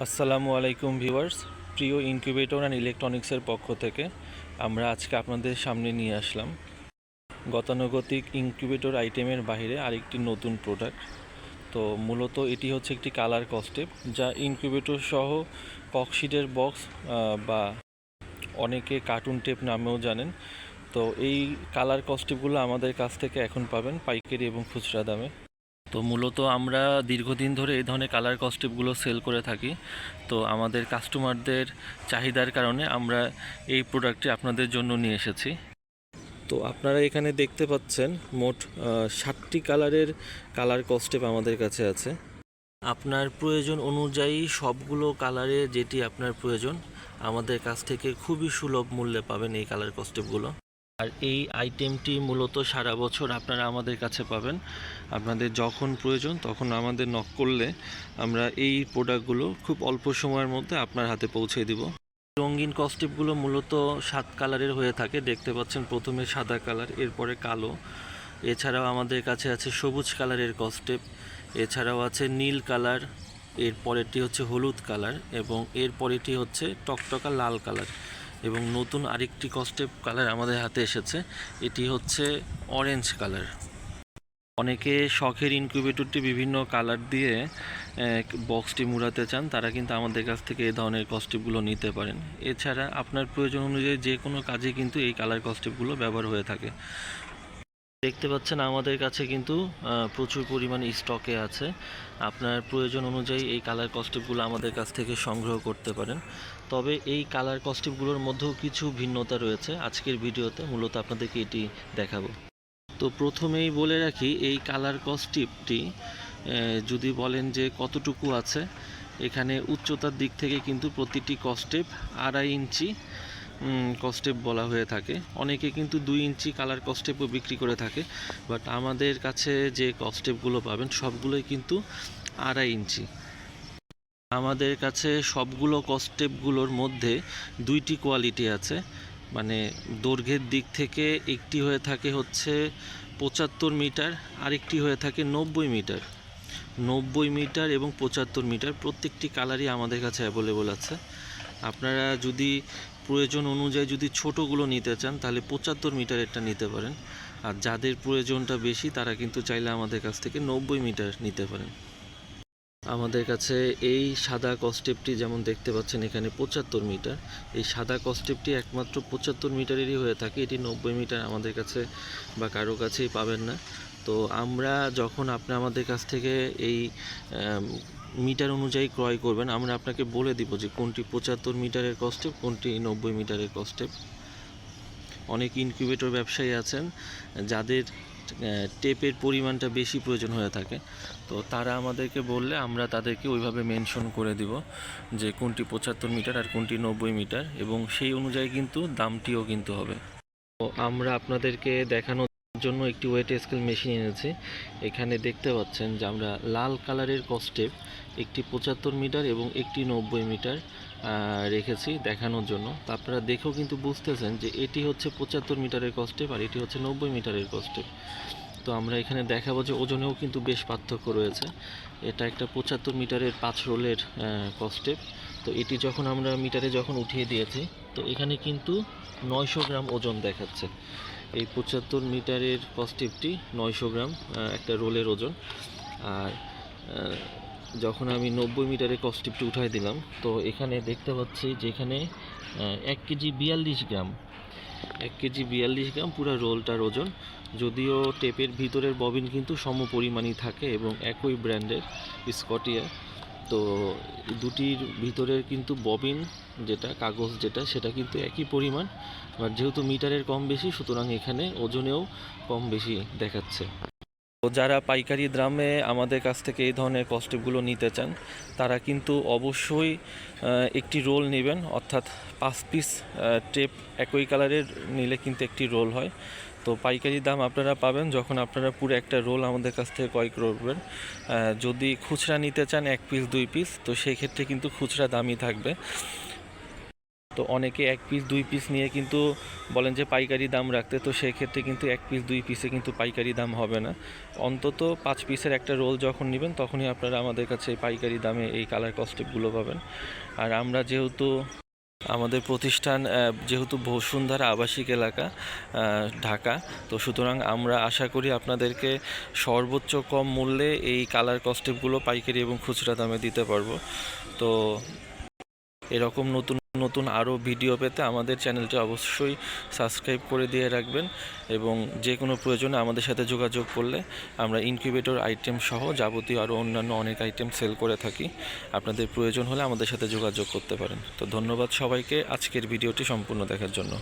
আসসালামু আলাইকুম ভিউয়ার্স, প্রিয় ইনকিউবেটর অ্যান্ড ইলেকট্রনিক্সের পক্ষ থেকে আমরা আজকে আপনাদের সামনে নিয়ে আসলাম গতানুগতিক ইনকিউবেটর আইটেমের বাইরে আরেকটি নতুন প্রোডাক্ট। তো মূলত এটি হচ্ছে একটি কালার কস্টেপ, যা ইনকিউবেটর সহ ককশিটের বক্স বা অনেকে কার্টুন টেপ নামেও জানেন। তো এই কালার কস্টেপগুলো আমাদের কাছ থেকে এখন পাবেন পাইকারি এবং খুচরা দামে। তো মূলত আমরা দীর্ঘদিন ধরে এই ধরনের কালার কস্টেপগুলো সেল করে থাকি। তো আমাদের কাস্টমারদের চাহিদার কারণে আমরা এই প্রোডাক্টটি আপনাদের জন্য নিয়ে এসেছি। তো আপনারা এখানে দেখতে পাচ্ছেন মোট 60টি কালারের কালার কস্টেপ আমাদের কাছে আছে। আপনার প্রয়োজন অনুযায়ী সবগুলো কালারে যেটি আপনার প্রয়োজন আমাদের কাছ থেকে খুবই সুলভ মূল্যে পাবেন এই কালার কস্টেপগুলো। আর এই আইটেমটি মূলত সারা বছর আপনারা আমাদের কাছে পাবেন। আপনাদের যখন প্রয়োজন তখন আমাদের নক করলে আমরা এই প্রোডাক্টগুলো খুব অল্প সময়ের মধ্যে আপনার হাতে পৌঁছে দিব। রঙিন কস্টেপগুলো মূলত 7 কালারের হয়ে থাকে। দেখতে পাচ্ছেন প্রথমে সাদা কালার, এরপরে কালো, এছাড়াও আমাদের কাছে আছে সবুজ কালারের কস্টেপ, এছাড়াও আছে নীল কালার, এর পরেরটি হচ্ছে হলুদ কালার এবং এর পরেরটি হচ্ছে টকটকা লাল কালার। এবং নতুন আরেকটি কস্টেপ কালার আমাদের হাতে এসেছে, এটি হচ্ছে অরেঞ্জ কালার। অনেকে শখের ইনকিউবেটরটি বিভিন্ন কালার দিয়ে বক্সটি মুড়াতে চান, তারা কিন্তু আমাদের কাছ থেকে এই ধরনের কস্টেপগুলো নিতে পারেন। এছাড়া আপনার প্রয়োজন অনুযায়ী যে কোনো কাজে কিন্তু এই কালার কস্টেপগুলো ব্যবহার হয়ে থাকে। দেখতে পাচ্ছেন আমাদের কাছে কিন্তু প্রচুর পরিমাণে স্টকে আছে। আপনার প্রয়োজন অনুযায়ী এই কালার কস্টেপগুলো আমাদের কাছ থেকে সংগ্রহ করতে পারেন। তবে এই কালার কস্টেপগুলোর মধ্যেও কিছু ভিন্নতা রয়েছে। আজকের ভিডিওতে মূলত আপনাদেরকে এটি দেখাবো। তো প্রথমেই বলে রাখি, এই কালার কস্টেপটি যদি বলেন যে কতটুকু আছে, এখানে উচ্চতার দিক থেকে কিন্তু প্রতিটি কস্টেপ 2.5 ইঞ্চি কস্টেপ বলা হয়ে থাকে। অনেকে কিন্তু 2 ইঞ্চি কালার কস্টেপও বিক্রি করে থাকে, বাট আমাদের কাছে যে কস্টেপগুলো পাবেন সবগুলোই কিন্তু 2.5 ইঞ্চি। আমাদের কাছে সবগুলো কস্টেপগুলোর মধ্যে 2টি কোয়ালিটি আছে। মানে দৈর্ঘ্যের দিক থেকে একটি হয়ে থাকে হচ্ছে 75 মিটার, আরেকটি হয়ে থাকে 90 মিটার। 90 মিটার এবং 75 মিটার প্রত্যেকটি কালারই আমাদের কাছে অ্যাভেলেবল আছে। আপনারা যদি প্রয়োজন অনুযায়ী যদি ছোটোগুলো নিতে চান তাহলে 75 মিটারেরটা নিতে পারেন, আর যাদের প্রয়োজনটা বেশি তারা কিন্তু চাইলে আমাদের কাছ থেকে 90 মিটার নিতে পারেন। আমাদের কাছে এই সাদা কস্টেপটি যেমন দেখতে পাচ্ছেন এখানে 75 মিটার, এই সাদা কস্টেপটি একমাত্র 75 মিটারেরই হয়ে থাকে। এটি 90 মিটার আমাদের কাছে বা কারো কাছেই পাবেন না। তো আমরা যখন আপনি আমাদের কাছ থেকে এই মিটার অনুযায়ী ক্রয় করবেন, আমরা আপনাকে বলে দিব যে কোনটি 75 মিটারের কস্টেপ, কোনটি 90 মিটারের কস্টেপ। অনেক ইনকিউবেটর ব্যবসায়ী আছেন যাদের টেপের পরিমাণটা বেশি প্রয়োজন হয়ে থাকে, তো তারা আমাদেরকে বললে আমরা তাদেরকে ওইভাবে মেনশন করে দিব যে কোনটি 75 মিটার আর কোনটি 90 মিটার, এবং সেই অনুযায়ী কিন্তু দামটিও কিন্তু হবে। তো আমরা আপনাদেরকে দেখানোর জন্য একটি ওয়েট স্কেল মেশিন এনেছি। এখানে দেখতে পাচ্ছেন যে আমরা লাল কালারের কস্টেপ একটি 75 মিটার এবং একটি 90 মিটার রেখেছি দেখানোর জন্য। তো আপনারা দেখেও কিন্তু বুঝতেছেন যে এটি হচ্ছে 75 মিটারের কস্টেপ আর এটি হচ্ছে 90 মিটারের কস্টেপ। তো আমরা এখানে দেখাবো যে ওজনেও কিন্তু বেশ পার্থক্য রয়েছে। এটা একটা 75 মিটারের 5 রোলের কস্টেপ। তো এটি যখন আমরা মিটারে যখন উঠিয়ে দিয়েছি, তো এখানে কিন্তু 900 গ্রাম ওজন দেখাচ্ছে। এই 75 মিটারের কস্টেপটি 900 গ্রাম একটা রোলের ওজন। আর যখন আমি 90 মিটারের কস্টেপটি উঠাই দিলাম, তো এখানে দেখতে পাচ্ছি যে এখানে 1 কেজি 42 গ্রাম, 1 কেজি 42 গ্রাম পুরো রোলটার ওজন। যদিও টেপের ভিতরের ববিন কিন্তু সমপরিমাণই থাকে এবং একই ব্র্যান্ডের স্কটিয়া। তো দুটির ভিতরের কিন্তু ববিন যেটা কাগজ যেটা সেটা কিন্তু একই পরিমাণ, বাট যেহেতু মিটারের কম বেশি সুতরাং এখানে ওজনেও কম বেশি দেখাচ্ছে। তো যারা পাইকারি দামে আমাদের কাছ থেকে এই ধরনের কস্টেপগুলো নিতে চান তারা কিন্তু অবশ্যই একটি রোল নেবেন, অর্থাৎ 5 পিস টেপ একই কালারের নিলে কিন্তু একটি রোল হয়। তো পাইকারি দাম আপনারা পাবেন যখন আপনারা পুরো একটা রোল আমাদের কাছ থেকে ক্রয় করবেন। যদি খুচরা নিতে চান 1 পিস 2 পিস, তো সেই ক্ষেত্রে কিন্তু খুচরা দামই থাকবে। তো অনেকে 1 পিস 2 পিস নিয়ে কিন্তু বলেন যে পাইকারি দাম রাখতে, তো সেক্ষেত্রে কিন্তু 1 পিস 2 পিসে কিন্তু পাইকারি দাম হবে না। অন্তত 5 পিসের একটা রোল যখন নেবেন তখনই আপনারা আমাদের কাছে পাইকারি দামে এই কালার কস্টেপগুলো পাবেন। আর আমরা যেহেতু আমাদের প্রতিষ্ঠান যেহেতু বসুন্ধরা আবাসিক এলাকা ঢাকা, তো সুতরাং আমরা আশা করি আপনাদেরকে সর্বোচ্চ কম মূল্যে এই কালার কস্টেপগুলো পাইকারি এবং খুচরা দামে দিতে পারবো। তো এরকম নতুন নতুন আরও ভিডিও পেতে আমাদের চ্যানেলটি অবশ্যই সাবস্ক্রাইব করে দিয়ে রাখবেন, এবং যে কোনো প্রয়োজনে আমাদের সাথে যোগাযোগ করলে আমরা ইনকিউবেটর আইটেম সহ যাবতীয় আরও অন্যান্য অনেক আইটেম সেল করে থাকি। আপনাদের প্রয়োজন হলে আমাদের সাথে যোগাযোগ করতে পারেন। তো ধন্যবাদ সবাইকে আজকের ভিডিওটি সম্পূর্ণ দেখার জন্য।